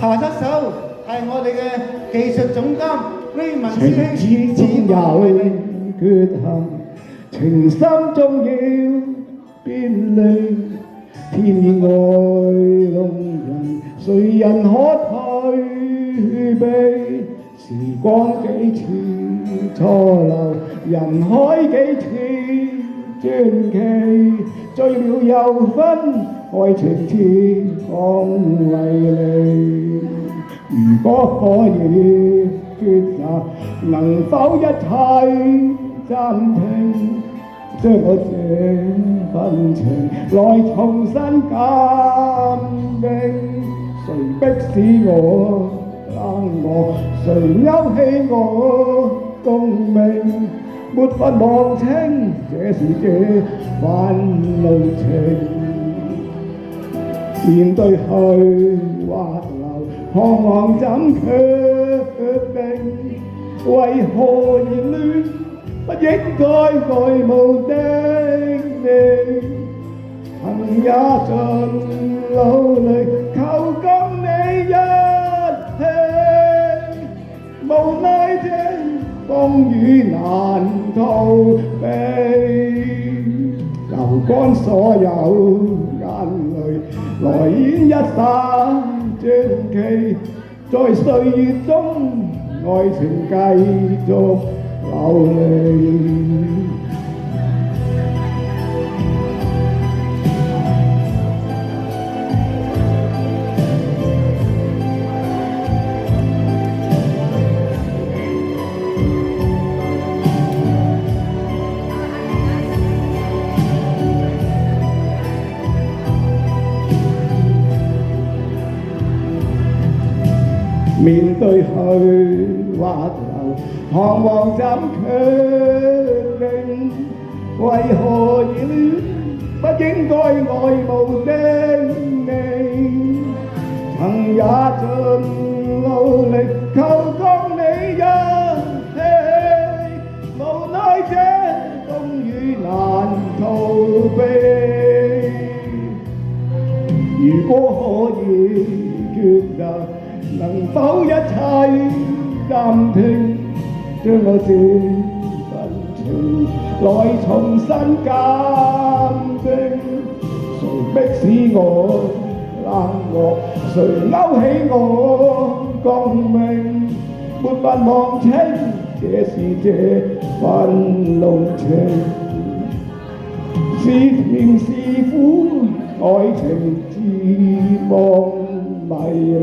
下一首係我哋嘅技術總監Raymond師情兄之中有缺陷，情深中要別離，天意愛弄人，誰人可退避？時光幾次錯漏，人海幾次傳奇，醉了又分，愛情似放為離。如果可以抉擇，能否一切暫停？將我這份情來重新鑑定。誰迫使我冷漠？誰勾起我共鳴？沒法忘清，這是這份路程。面對去或留，彷徨怎決定？為何而戀？不應該愛慕的你，曾也盡努力求跟你一起，無奈這風雨難逃避，流乾所有眼淚，來演一剎傳奇，在歲月中愛情繼續流離。面對去或留，彷徨怎決定？為何而戀？不應該愛慕的你，曾也盡努力求跟你一起，無奈這風雨難逃避。如果可以抉擇，能否一切暫停？將我這份情來重新鑑定。誰迫使我冷漠？誰勾起我共鳴？沒法忘清，這是這份濃情。是甜是苦，愛情自忘迷離。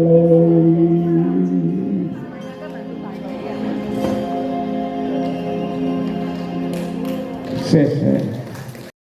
謝謝。